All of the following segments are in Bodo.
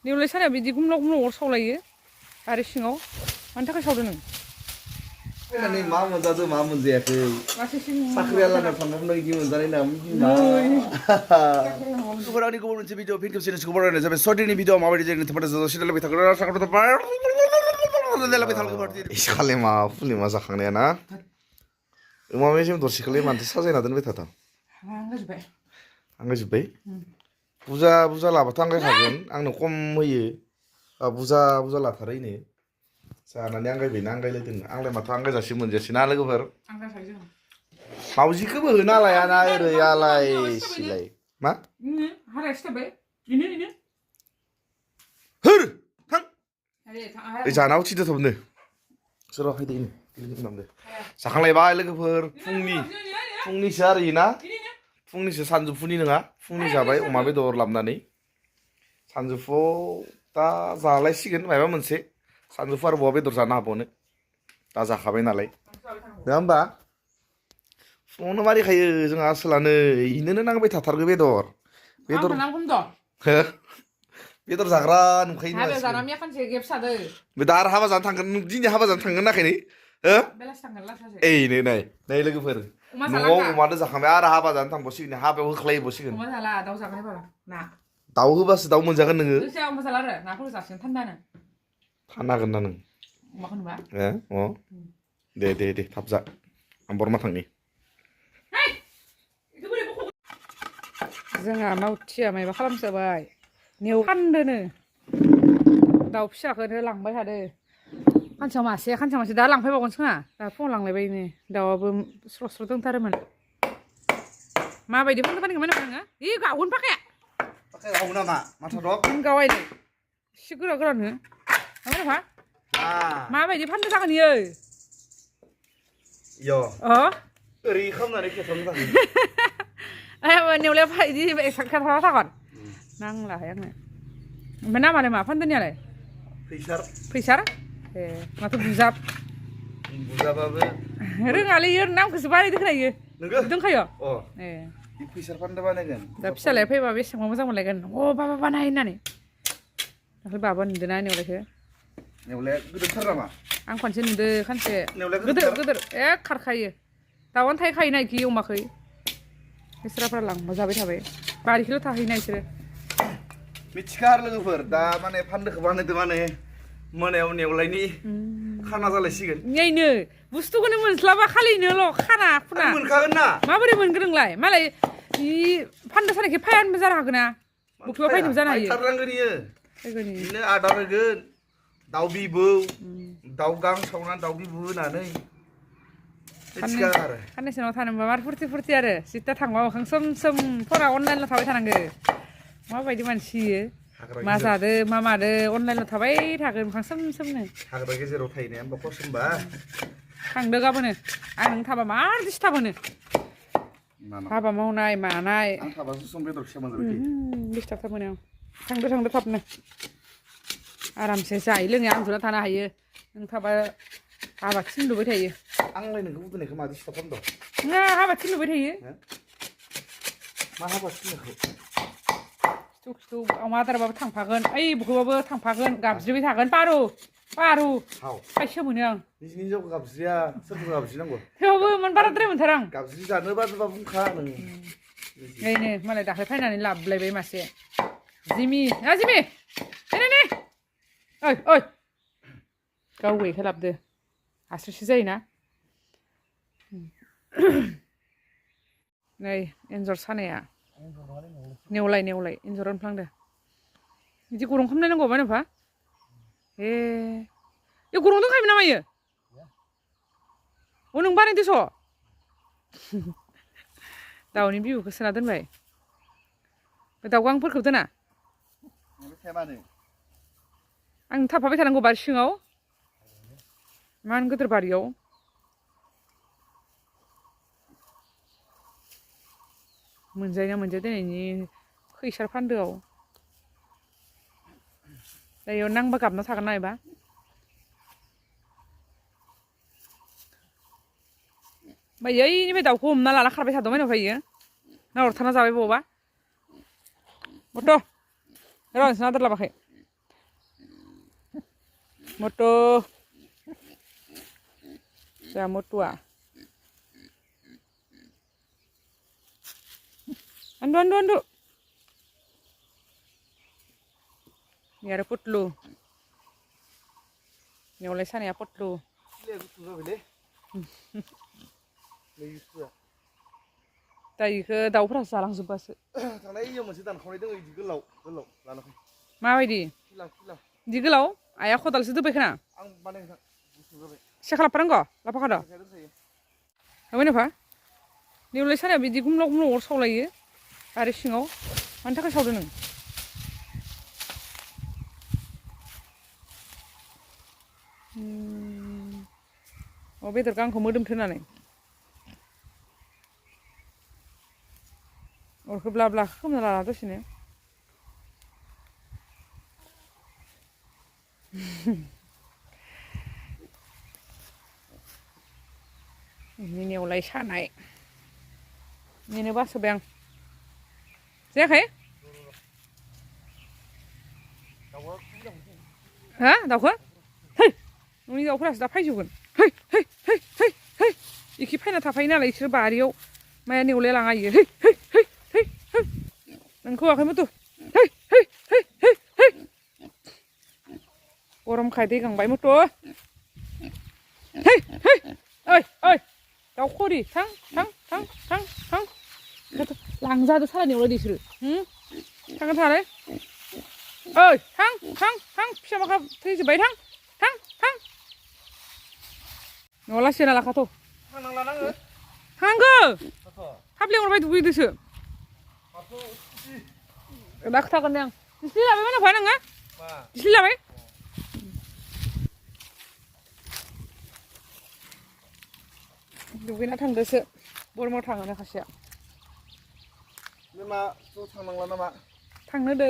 नेवलाय सानाया बिदि गुमलाव गुमलाव अर सावलायो आरो सिङाव मानि थाखाय सावदों नों फैनानै मा मोनजादों मा मोनजायाखै साख्रि आलादा थांनानै इदि मोनजानाय ना गुबुन आंनि गुबुन मोनसे भिडिअ फिन खेबसे खबर रायलायनाय जाबाय सर्टिनि भिडिअ माबायदि जायो नोंथांमोना ज'ज'सिन लाबाय थागोन इसखालि मा फुलि मा जाखांनाया ना अमा मेजेम दरसेखौलाय मानोथो साजायना दोनबाय थादों आंगायजोब्बाय बुजा बुजा लाबाथ' आंगायखागोन आंनो खम होयो बुजा बुजा लाथारो इनो जानानै आंगायबायना आंगायलायदों आंलाय माथो आंगायजासे मोनजायासै ना लोगोफोर मावजिखौबो होना लायाना ओरै आलाय सिलाय मा हाराया सिथाबबाय इनो होर थां जानाव थिदो थबनो सोरबा फैदो इनो नामदो जाखांलायबाय लोगोफोर फुंनिसो आरो इना फुंनिसो सानजौफुनि नङा फुंनि जाबाय अमा बेदर लाबनानै सानजौफुआव दा जालायसिगोन माबा मोनसे सानजौफु आरो बहा बेदर जानो हाबावनो दा जाखाबाय नालाय नङा होमबा फुङावनो मारिखायो जोंहा आसोलानो इनोनो नांबाय थाथारगौ बेदर बेदर जाग्रा नुखायो हाबा जाना मैया खानसे गेबसादो दा आरो हाबा जानो थांगोन दिनै हाबा जानो थांगोन नाखायनो बेलासि थांगोन लासासो ओइनो नाय लोगोफोर न'आव अमादो जाखांबाय आरो हाबा जानो थांबावसिगोन हाबायाव होख्लायबावसिगोन अमा जाला दाउ जागोन बारा ना दाउ होबासो दाउ मोनजागोन नोङो जोंहा अमा जाला आरो नाफोर जासिगोन थान्दानो फाननो हागोन ना नों अमाखौ नुबा दे थाब जा आं बरमा थांनि जोंहा मावथिया मायबा खालामजाबाय नेव फानदोनो दाउ फिसाखौनो लांबाय थादो खानसेयाव मासे दा लांफैबावगोन जोंहा दा फुङाव लांलायबायनो दाउआबो स्र' स्र' दंथारोमोन माबायदि फाननो फानगोन नोङो इ गावगोन पाखाया गावो नामा माथा दं गावायनो एसे गोरा गोरानो नामा माबायदि फाननो जागोन इयो ओरै खालामनानै खेबथामनो थागोन नेवलाया बिदि खेबथामा थागोन नांलाहाय आंनो ओमफ्राय नामालाय मा फानदोनियालाय फैसार ए माथो बुजाबाबो रोङालै इयो नामखौसो बानायदों खोनायो दोनखायो ए फैसार फानदो बानायगोन दा फिसालाया फैबा बेसेबां मोजां मोनलायगोन बाबा बानाय होननानै दाख्लै बाबा नुदोंना नेवलाया गिदिरथार नामा आं खनसे नुदों खानसे गिदिर खारखायो दाउआनो थाहैखायोना इखि अमाखै बिसोरफ्रा लांबा जाबाय थाबाय बारिखौल' थाहैना इसोरो मिथिखा आरो लोगोफोर दा माने फानदोखौ बानायदो माने मोनायाव नेवलायनि खाना जालायसिगोन नैनो बुस्थुखौनो मोनस्लाबा खालिनोल' खाना खुना मोनखागोन ना माबोरै मोनगोन नोंलाय मालाय फाननो सानायखौ फायानबो जानो हागोन ना बुख्लुबा फायनोबो जानो हायो थारनांगोन इयो बिदिनो आदार होगोन दाउ बिबौ दाउ गां सावनानै दाउ बिबौ होनानै साननैसो उनाव थानो मोनबा मार फुरथि आरो जिता थांबा मोखां सोम फरा अनलाइनल' थाबाय थानांगो माबायदि मानसि इयो मा जादो मा मादो अनलाइनल' थाबाय थागोन मोखां सोमनो हाग्रा गेजेराव थाहैनाया होमबा खस होमबा थांदो गाबोनो आं नों थाबा मार दिस्टार्ब मोनो हाबा मावनाय मानाय आं थाबासो सम बेदर फिसा मोनजाबाय दिस्टार्ब मोनो थांदो थाबनो आरामसे जायै लोङै उन्दुना थानो हायो नों थाबा हाबा थिनलुबाय थायो आंलाय नोंखौ उन्दुनायखौ मादि दिस्टार्ब खालामदों हाबा थिनलुबाय थायो मा हाबा थिननायखौ खिथु अमा आदारबाबो थांफागोन ओइ बुखोबाबो थांफागोन गाबज्रिबाय थागोन पारु खायसो मोनो आं निजिनि हिनजावखौ गाबज्रिया सोरखौ गाबज्रिनांगौ थेवबो मोन बाराद्राय मोनथारो आं गाबज्रि जानो बाजोबा बुंखा नों ओइनो मालाय दाख्लै फैनानै लाबोलायबाय मासे जिमि नै ओइ गाव गैयैखौ लाबोदो हास्रिसो जायोना नै एन्जर सानाया नेवलाय एन्जर होनफ्लांदो बिदि गरम खालामलायनांगौ मानोफा ए गरम दंखायोमोन नामा इयो नों बानायदोस' दाउनि बिबुखौ सोना दोनबाय दाउ गांफोरखौ दोना आं थाफाबाय थानांगौ बारि सिङाव मान गोदोर बारियाव मोनजायोना मोनजाया दिनैनि खैसार फान्दोआव दायो नांबा गाबना थागोन ना एबा ओमफ्राय ओइनिफ्राय दाउखौ हमना लाना खारबाय थादों माने ओमफ्राय ना हरथाना जाबाय बबावबा गथ' र' नोंसोरना आदार लाबाखै moto जा motua andu ini ada putlu ini oleh sana ya putlu दा इखो दाउफोरा जालांजोबबासो थांनाय इयाव मोनसे दानखावनाय दङ इदि गोलाव लाना फै माबायदि इदि गोलाव आइया खदालसो दोबाय खोना आं बानाय नोंथां गुसु जाबाय सेखा लाफानांगौ लाफाखाद' हाबाय नाफा नेवलाय सानाया बिदि गुमलाव अर सावलायो आरो सिङाव मानि थाखाय सावदों नों बेदर गांखौ मोदोमथो होननानै अरखौ ब्ला ब्ला खोमना लाना दसेनो नेवलाय सानाय नेनो बासोबाय आं जायाखै हा दाउखौ है न'नि दाउफोरासो दा फैजोबगोन है है है है है इखि फैना थाफायो नालाय इसोर बारियाव माया नेवलाय लाङा इयो है है है है है नोंखौ होआखै मथु है है है है है गरमखाय दै गांबाय मथु है है ओइ ओइ दाउ खरि थां थां थां थां थां लांजादो साला नेवलाय बिसोरो थांगोन थांलाय ओइ थां थां थां फिसा माखा थैजोब्बाय थां थां थां न'आव लासै ना लाखाथ' थांगो थाब लेंहरबाय दुगैदोसो दा खोथागोन दे आं दिस्लि लाबाय मा नाफा नोङो दिस्लि लाबाय दुगैना थांदोसो बरमाव थाङो खासेया मा ज' थांनांला नामा थांनो दो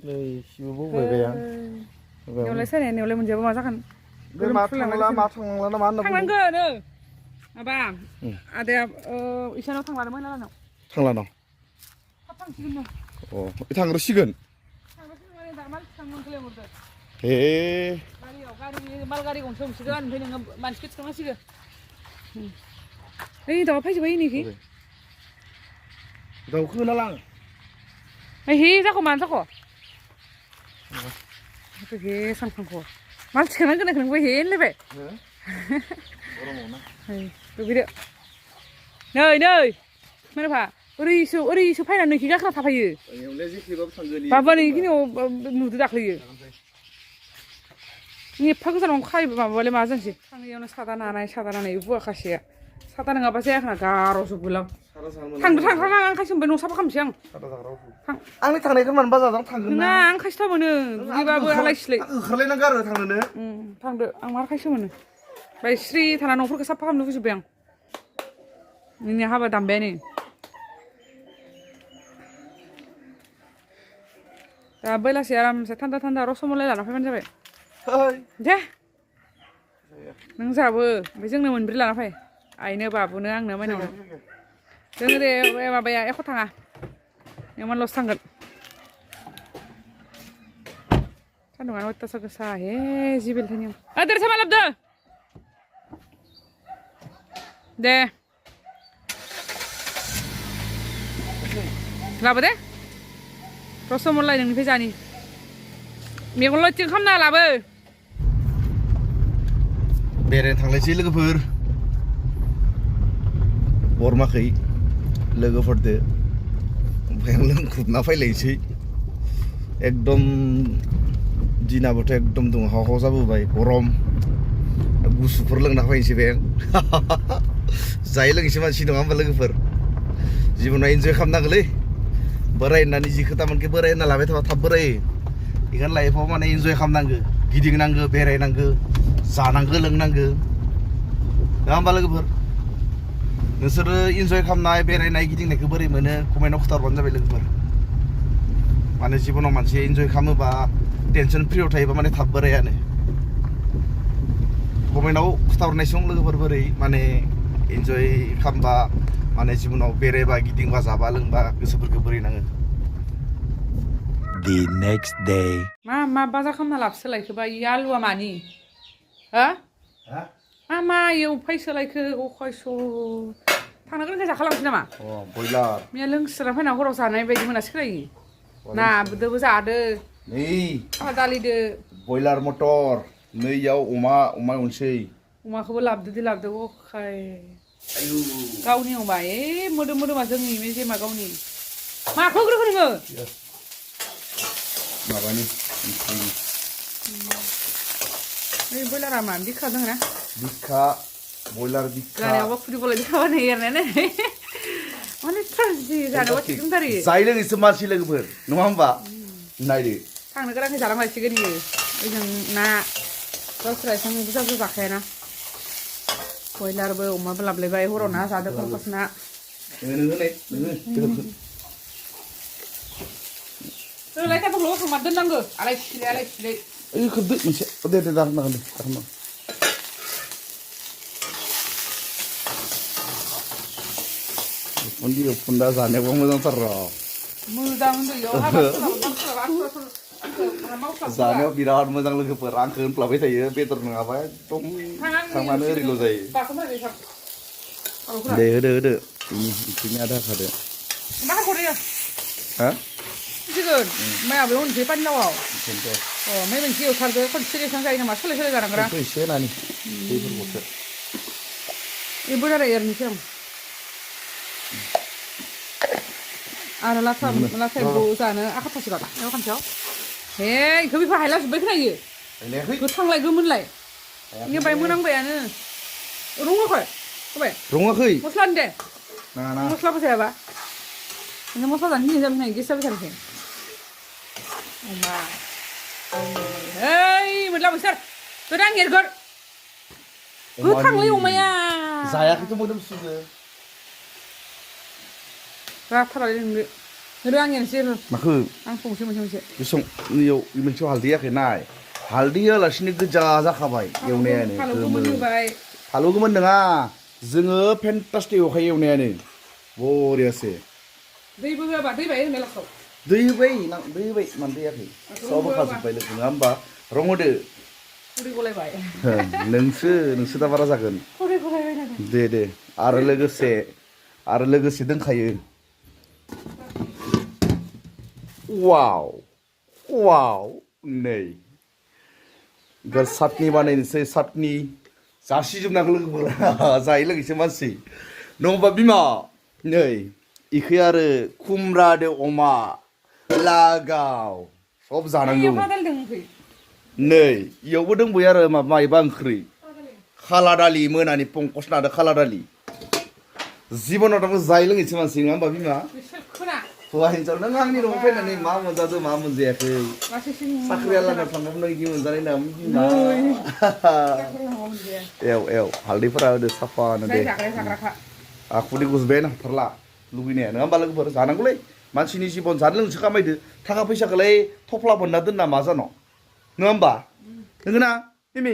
नै सिबो बौबायबाय आं नेवलाय सानाया नेवलाय मोनजाबा मा जागोन मा थांनांला नामा होनना थांनांगोन माबा आदाया इसानाव थांलानो मोना लानाव थांलानाव थाब थांसिगोन नो अ थांग्रोसिगोन माने दा मानसि थांनांगौ लेंहरदो हे गारियाव माल गारि गंसे हमसिगोन ओमफ्राय नोङो मानसिखौ थिखांनांसिगोन ओइ दाउआ फैजोब्बाय नैखि दाउखौ होना लां हे जाखो मानो जाखो हे सानखांखौ माल थिखांना गोनांखौ नोंबो हे होनलायबाय दुगैदो नै नै मोनफा ओरैसो फैनानै नोंखि गाखोना थाफायो बाबा नैखिनियाव नुदो दाख्लैयो एफा गोजानाव खायोबा माबालाय मा जानोसै थांनायावनो सादा नानाय बुवा खासेया सादा नङाबा जायाखैना गार'जोबगोलां थांदो थांखानां आं खायसो ओमफ्राय न' साफा खालामसै आं आंनि थांनायखौ मानो बाजाराव थांगोन ना आं खायसो मोनो दुगैबाबो आलाय सिलाय ओंखारलायनांगौ आरो थांनोनो थांदो आं मार खायसो मोनो बाय स्रि थाना न'फोरखौ साफा खालामनो लुगैजोब्बाय आं नोंनि हाबा दामबाय नै दा बेलासि आरामसे थान्दा थान्दा रसमलाय लाना फैबानो जाबाय दे नों जाबो ओमफ्राय जोंनो मोनब्रै लाना फै आइनो बाबुनो आंनो माइनावनो जोङो दे माबाया एख' थाङा इमानल'सो थांगोन सान्दुङानो अयथासार गोसा हे जिबेल थानियाव देरसा मा लाबोदो दे लाबो दे रसमलाय नोंनिफ्राय जानि मेगन लथिं खालामना लाबो बेरायनो थांलायसै लोगोफोर बरमाखै लोगोफोरदो ओमफ्राय आं लोंख्रुबना फैलायनोसै एकदम दिनाबोथ' एकदम दुंहाव जाबोबाय गरम गुसुफोर लोंना फैनोसै बे जायै लोंसै मानसि नङा होमबा लोगोफोर जिबनाव इन्जय खालामनांगौलै बोराय होननानै जि खोथा मोनखै बोराय होनना लाबाय थाबा थाब बोरायो बेखायनो लाइफआव माने इन्जय खालामनांगौ गिदिंनांगौ बेरायनांगौ जानांगौ लोंनांगौ नङा होमबा लोगोफोर नोंसोरो इन्जय खालामनाय बेरायनाय गिदिंनायखौ बोरै मोनो कमेन्टआव खिथाहरबानो जाबाय लोगोफोर माने जिबनाव मानसिया इन्जय खालामोबा टेनसन फ्रियाव थायोबा माने थाब बोरायानो कमेन्टआव खिथाहरनायसं लोगोफोर बोरै माने इन्जय खालामबा माने जिबनाव बेरायबा गिदिंबा जाबा लोंबा गोसोफोरखौ बोरै नाङो The next day. मा बाजार खालामना लाबोसोलायखोबा इ आलुआ मानि हो मा एवफाय सोलायखो अखायस' थांनो गोनां जाखालांसै नामा बयलार मैया लोंस्रा फैना हराव जानाय बायदि मोनासैलायो नाबोदोबो जादो नै खाला दालिदो बयलार मटर नैयाव अमा एवनोसै अमाखौबो लाबोदो अखाय गावनि अमा मोदोमा जोंनि मेजेमा गावनि माखौ होग्रोखो नोङो माबानि बै बयलारा मा बिखा दङ ना बिखा बयलार बिखा जानायावबा खुदिबलाय बिखाबा नै एरनानै माने ट्रेजेडि जानायावबा थिगथारि जाय लोगोसो मानसि लोगोफोर नङा होमबा नायदो थांनो गोनांखै जालांलायसिगोन इयो ओजों ना गावस्रा एसां बुरजा बुरजा जाखायाना बयलारबो अमाबो लाबलायबाय हराव ना जादो खंखस ना लायथाफोरखौल' संमा दोननांगौ आलाय सिलाय ओइ खोबदो मोनसे दे दारनांगोन दे दारनां फुन्दा जानायावबो मोजांथार र' मोजां दैयाव हाबा जानायाव बिराद मोजां लोगोफोर आंखौ होनफ्लाबाय थायो बेदर नङाबा एकदम खामानो ओरैल' जायो दे होदो बिदिनो आधा होखादो मा हरयो हा सिगोन मायाबो उनसै पानिलावआव ओमफ्राय मोनसे एवथारदो खनसे एसां जायो नामा सोलाय जानांगोन एसे होनानै दैफोरखौसो बेबो आरो एरनोसै आरो लाथा एम्फौ जानो आखा फासो गाला एव खानसेयाव हे इखौ बिफा हायला जोब्बाय खोनायो गोथांलाय गोमोनलाय इनि बाय मोनांबायानो रङाखै होबाय रङाखै मस्लानि दे नाङा मस्लाबो जायाबा नों मस्ला जानो गिदिर जाबाय नाय गेस जाबाय थानोसै अमा ओइ मोनला मोनसार गोदां एरगोर गोथांलाय अमाया जायाखैथ' मोदोमसुगो राथारालै नोंनो होदो आं एरनोसै माखो आं संसै मोनसे बेसं नैयाव मोनसेयाव हालदै होयाखै नाय हालदै होआलासिनो गोजा जाखाबाय एवनायानो फालौ गोमोन नङा जोङो फेन्टास्टिक एवखायो एवनायानो बरियासे दैबो होआबा दै बाय होनाय लाखाव दै होबाय मानो दैयाखै सब होखाजोब्बाय लोगो नङा होमबा रं होदो खुदै गलायबाय नोंसो दा बारा जागोन दे आरो लोगोसे दोनखायो वाव नै साटनि बानायनोसै साटनि जासिजोबनांगौ लोगोफोर जायो लोगोसे मानसि नङाबा बिमा नै इखै आरो खुमब्रादो अमा लागाव सब जानांगौ नै इयावबो दंबोयो आरो माबा ओंख्रि खाला दालि मोनानि पंकस नादो खाला दालि जिबनाव दाबो जायो लोगोसे मानसि नङा होमबा बिमा हौवा हिन्जाव नों आंनि न'आव फैनानै मा मोनजादों मा मोनजायाखै साख्रियालानाव थांनानै नों इदि मोनजानाय नङामोन बिमा एव हालदैफोरा होदो साफानो दे खुदै गुजबायानो हाथारला लुगैनाया नङा होमबा लोगोफोर जानांगौलै मानसिनि जिबन जानो लोंसो खामायदो थाखा फैसाखौलाय थफ्ला बोनना दोनना मा जानो नङा होमबा नोंगोना मिमि